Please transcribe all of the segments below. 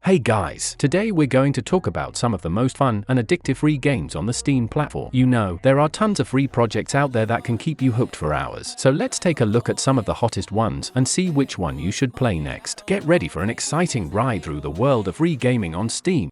Hey guys, today we're going to talk about some of the most fun and addictive free games on the Steam platform. You know, there are tons of free projects out there that can keep you hooked for hours. So let's take a look at some of the hottest ones and see which one you should play next. Get ready for an exciting ride through the world of free gaming on Steam.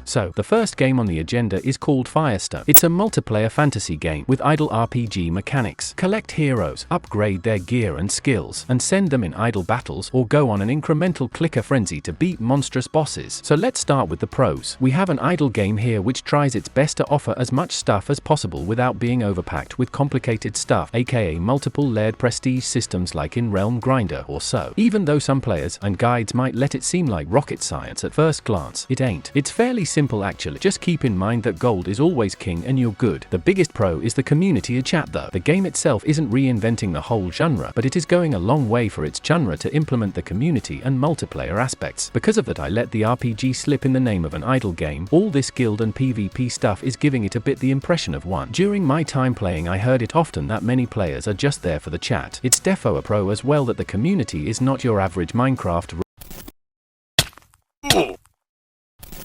So, the first game on the agenda is called Firestone. It's a multiplayer fantasy game with idle RPG mechanics. Collect heroes, upgrade their gear and skills, and send them in idle battles or go on an incremental clicker frenzy to beat monstrous bosses. So let's start with the pros. We have an idle game here which tries its best to offer as much stuff as possible without being overpacked with complicated stuff, aka multiple layered prestige systems like in Realm Grinder or so. Even though some players and guides might let it seem like rocket science at first glance, it ain't. It's fairly simple actually. Just keep in mind that gold is always king and you're good. The biggest pro is the community chat though. The game itself isn't reinventing the whole genre, but it is going a long way for its genre to implement the community and multiplayer aspects. Because of that, I let the RPG slip in the name of an idle game. All this guild and PvP stuff is giving it a bit the impression of one. During my time playing, I heard it often that many players are just there for the chat. It's defo a pro as well that the community is not your average Minecraft,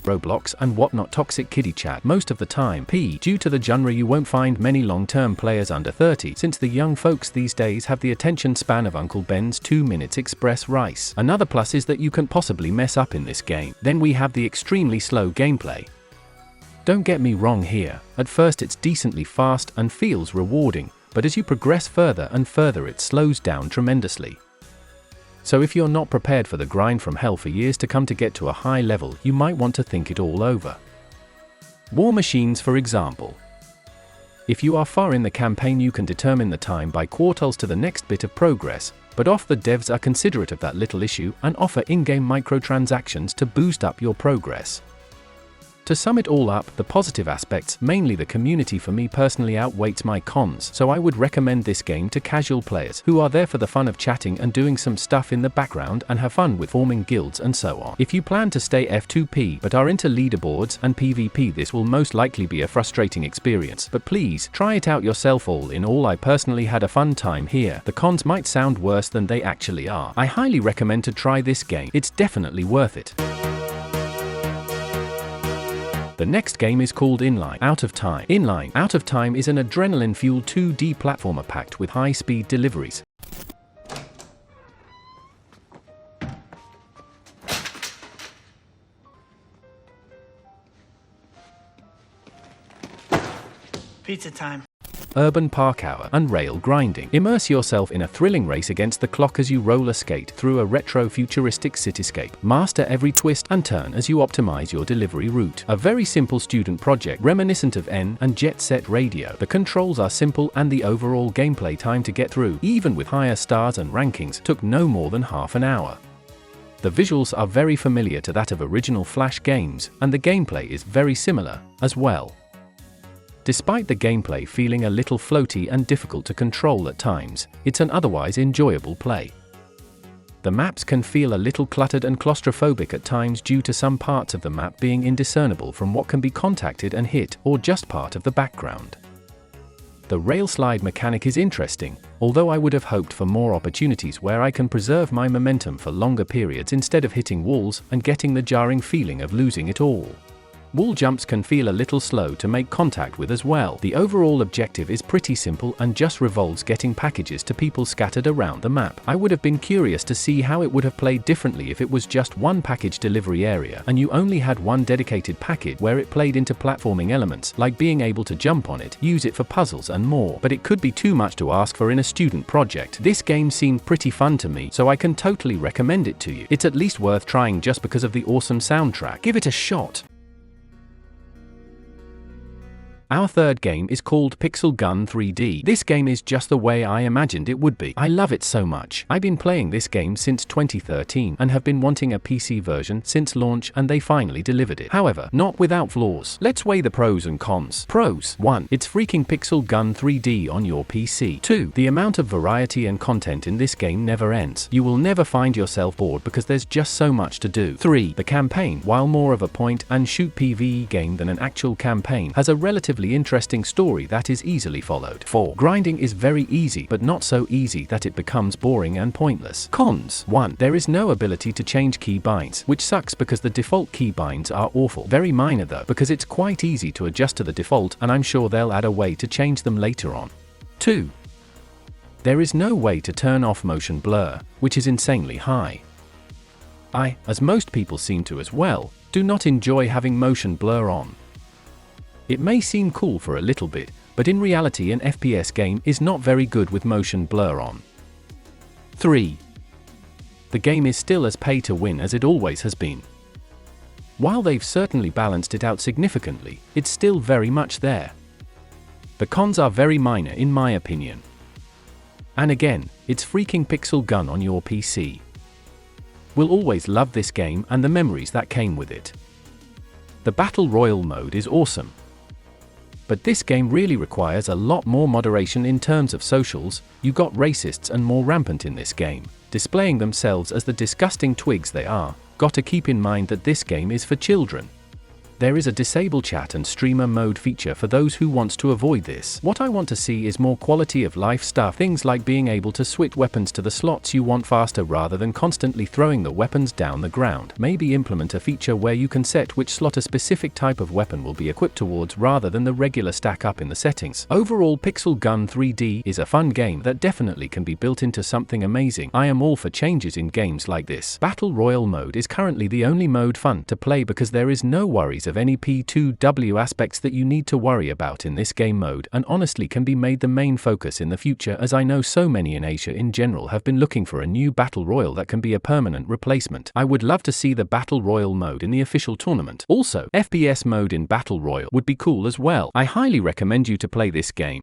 Roblox and whatnot toxic kiddie chat most of the time. Due to the genre, you won't find many long-term players under 30, since the young folks these days have the attention span of Uncle Ben's 2 minutes express rice. Another plus is that you can possibly mess up in this game. Then we have the extremely slow gameplay. Don't get me wrong here, at first it's decently fast and feels rewarding, but as you progress further and further it slows down tremendously. So if you're not prepared for the grind from hell for years to come to get to a high level, you might want to think it all over. War machines, for example. If you are far in the campaign, you can determine the time by quartiles to the next bit of progress, but the devs are considerate of that little issue and offer in-game microtransactions to boost up your progress. To sum it all up, the positive aspects, mainly the community for me personally, outweighs my cons, so I would recommend this game to casual players who are there for the fun of chatting and doing some stuff in the background and have fun with forming guilds and so on. If you plan to stay F2P but are into leaderboards and PvP, this will most likely be a frustrating experience, but please, try it out yourself. All in all, I personally had a fun time here. The cons might sound worse than they actually are. I highly recommend to try this game. It's definitely worth it. The next game is called Inline, Out of Time. Inline, Out of Time is an adrenaline-fueled 2D platformer packed with high-speed deliveries. Pizza time. Urban parkour and rail grinding. Immerse yourself in a thrilling race against the clock as you roller skate through a retro-futuristic cityscape. Master every twist and turn as you optimize your delivery route. A very simple student project reminiscent of N and Jet Set Radio. The controls are simple and the overall gameplay time to get through, even with higher stars and rankings, took no more than half an hour. The visuals are very familiar to that of original Flash games, and the gameplay is very similar as well. Despite the gameplay feeling a little floaty and difficult to control at times, it's an otherwise enjoyable play. The maps can feel a little cluttered and claustrophobic at times due to some parts of the map being indiscernible from what can be contacted and hit, or just part of the background. The rail slide mechanic is interesting, although I would have hoped for more opportunities where I can preserve my momentum for longer periods instead of hitting walls and getting the jarring feeling of losing it all. Wall jumps can feel a little slow to make contact with as well. The overall objective is pretty simple and just revolves getting packages to people scattered around the map. I would have been curious to see how it would have played differently if it was just one package delivery area and you only had one dedicated package where it played into platforming elements, like being able to jump on it, use it for puzzles and more. But it could be too much to ask for in a student project. This game seemed pretty fun to me, so I can totally recommend it to you. It's at least worth trying just because of the awesome soundtrack. Give it a shot. Our third game is called Pixel Gun 3D. This game is just the way I imagined it would be. I love it so much. I've been playing this game since 2013 and have been wanting a PC version since launch, and they finally delivered it. However, not without flaws. Let's weigh the pros and cons. Pros: 1. It's freaking Pixel Gun 3D on your PC. 2. The amount of variety and content in this game never ends. You will never find yourself bored because there's just so much to do. 3. The campaign, while more of a point-and-shoot PvE game than an actual campaign, has a relatively narratively interesting story that is easily followed. 4. Grinding is very easy, but not so easy that it becomes boring and pointless. Cons. 1. There is no ability to change keybinds, which sucks because the default keybinds are awful. Very minor though, because it's quite easy to adjust to the default, and I'm sure they'll add a way to change them later on. 2. There is no way to turn off motion blur, which is insanely high. I, as most people seem to as well, do not enjoy having motion blur on. It may seem cool for a little bit, but in reality an FPS game is not very good with motion blur on. 3. The game is still as pay to win as it always has been. While they've certainly balanced it out significantly, it's still very much there. The cons are very minor in my opinion. And again, it's freaking pixel gun on your PC. We'll always love this game and the memories that came with it. The Battle Royale mode is awesome. But this game really requires a lot more moderation in terms of socials. You got racists and more rampant in this game, displaying themselves as the disgusting twigs they are. Gotta keep in mind that this game is for children. There is a disable chat and streamer mode feature for those who wants to avoid this. What I want to see is more quality of life stuff, things like being able to switch weapons to the slots you want faster rather than constantly throwing the weapons down the ground. Maybe implement a feature where you can set which slot a specific type of weapon will be equipped towards rather than the regular stack up in the settings. Overall, Pixel Gun 3D is a fun game that definitely can be built into something amazing. I am all for changes in games like this. Battle Royale mode is currently the only mode fun to play because there is no worries of any P2W aspects that you need to worry about in this game mode, and honestly can be made the main focus in the future, as I know so many in Asia in general have been looking for a new Battle Royale that can be a permanent replacement. I would love to see the Battle Royale mode in the official tournament. Also, FPS mode in Battle Royale would be cool as well. I highly recommend you to play this game.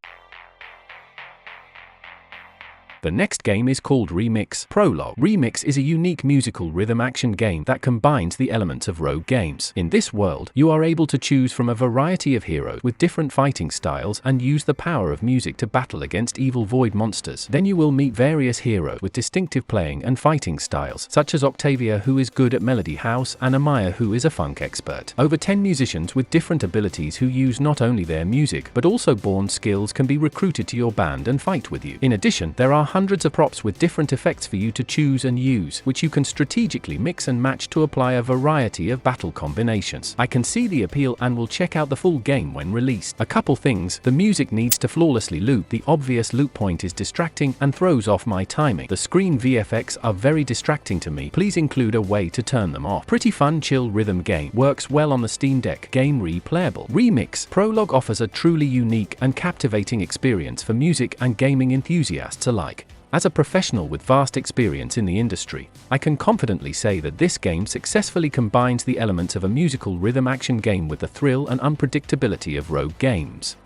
The next game is called Remix Prologue. Remix is a unique musical rhythm action game that combines the elements of rogue games. In this world, you are able to choose from a variety of heroes with different fighting styles and use the power of music to battle against evil void monsters. Then you will meet various heroes with distinctive playing and fighting styles, such as Octavia, who is good at melody house, and Amaya, who is a funk expert. Over 10 musicians with different abilities who use not only their music but also born skills can be recruited to your band and fight with you. In addition, there are hundreds of props with different effects for you to choose and use, which you can strategically mix and match to apply a variety of battle combinations. I can see the appeal and will check out the full game when released. A couple things: the music needs to flawlessly loop. The obvious loop point is distracting and throws off my timing. The screen VFX are very distracting to me. Please include a way to turn them off. Pretty fun chill rhythm game. Works well on the Steam Deck. Game replayable. Remix Prologue offers a truly unique and captivating experience for music and gaming enthusiasts alike. As a professional with vast experience in the industry, I can confidently say that this game successfully combines the elements of a musical rhythm action game with the thrill and unpredictability of rogue games.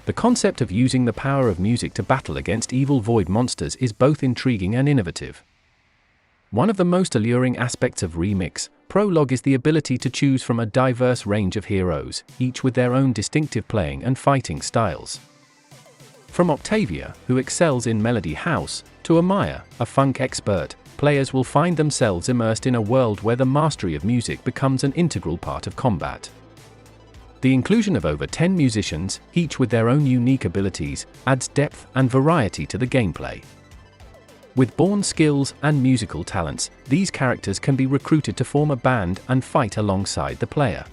The concept of using the power of music to battle against evil void monsters is both intriguing and innovative. One of the most alluring aspects of Remix Prologue is the ability to choose from a diverse range of heroes, each with their own distinctive playing and fighting styles. From Octavia, who excels in melody house, to Amaya, a funk expert, players will find themselves immersed in a world where the mastery of music becomes an integral part of combat. The inclusion of over 10 musicians, each with their own unique abilities, adds depth and variety to the gameplay. With born skills and musical talents, these characters can be recruited to form a band and fight alongside the player.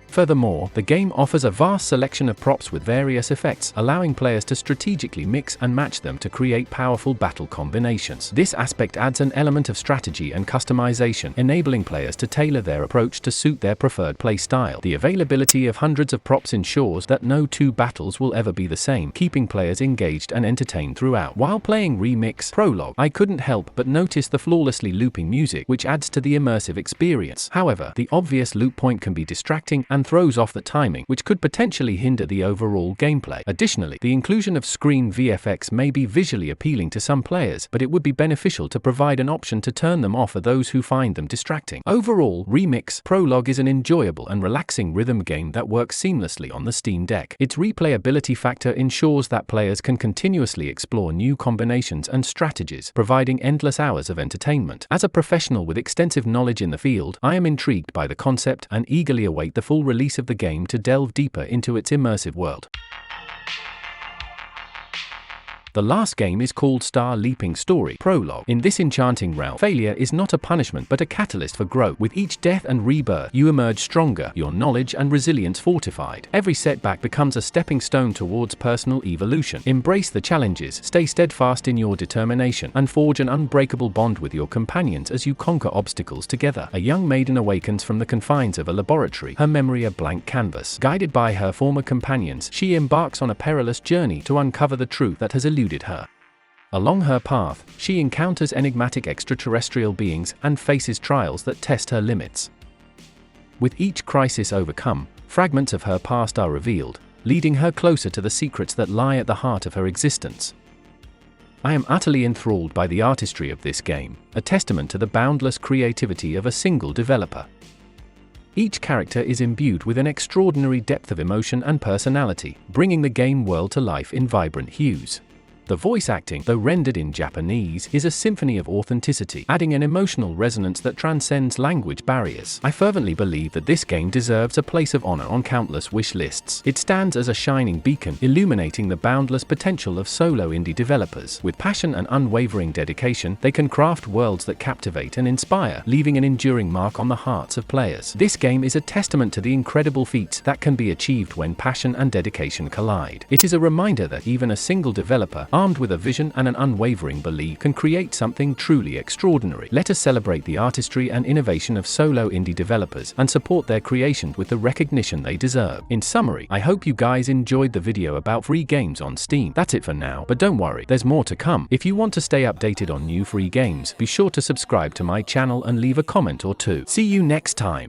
Furthermore, the game offers a vast selection of props with various effects, allowing players to strategically mix and match them to create powerful battle combinations. This aspect adds an element of strategy and customization, enabling players to tailor their approach to suit their preferred play style. The availability of hundreds of props ensures that no two battles will ever be the same, keeping players engaged and entertained throughout. While playing Remix Prologue, I couldn't help but notice the flawlessly looping music, which adds to the immersive experience. However, the obvious loop point can be distracting and throws off the timing, which could potentially hinder the overall gameplay. Additionally, the inclusion of screen VFX may be visually appealing to some players, but it would be beneficial to provide an option to turn them off for those who find them distracting. Overall, Remix Prologue is an enjoyable and relaxing rhythm game that works seamlessly on the Steam Deck. Its replayability factor ensures that players can continuously explore new combinations and strategies, providing endless hours of entertainment. As a professional with extensive knowledge in the field, I am intrigued by the concept and eagerly await the full release of the game to delve deeper into its immersive world. The last game is called Star Leaping Story Prologue. In this enchanting realm, failure is not a punishment but a catalyst for growth. With each death and rebirth, you emerge stronger, your knowledge and resilience fortified. Every setback becomes a stepping stone towards personal evolution. Embrace the challenges, stay steadfast in your determination, and forge an unbreakable bond with your companions as you conquer obstacles together. A young maiden awakens from the confines of a laboratory, her memory a blank canvas. Guided by her former companions, she embarks on a perilous journey to uncover the truth that has eluded her. Along her path, she encounters enigmatic extraterrestrial beings and faces trials that test her limits. With each crisis overcome, fragments of her past are revealed, leading her closer to the secrets that lie at the heart of her existence. I am utterly enthralled by the artistry of this game, a testament to the boundless creativity of a single developer. Each character is imbued with an extraordinary depth of emotion and personality, bringing the game world to life in vibrant hues. The voice acting, though rendered in Japanese, is a symphony of authenticity, adding an emotional resonance that transcends language barriers. I fervently believe that this game deserves a place of honor on countless wish lists. It stands as a shining beacon, illuminating the boundless potential of solo indie developers. With passion and unwavering dedication, they can craft worlds that captivate and inspire, leaving an enduring mark on the hearts of players. This game is a testament to the incredible feats that can be achieved when passion and dedication collide. It is a reminder that even a single developer, armed with a vision and an unwavering belief, can create something truly extraordinary. Let us celebrate the artistry and innovation of solo indie developers and support their creations with the recognition they deserve. In summary, I hope you guys enjoyed the video about free games on Steam. That's it for now, but don't worry, there's more to come. If you want to stay updated on new free games, be sure to subscribe to my channel and leave a comment or two. See you next time.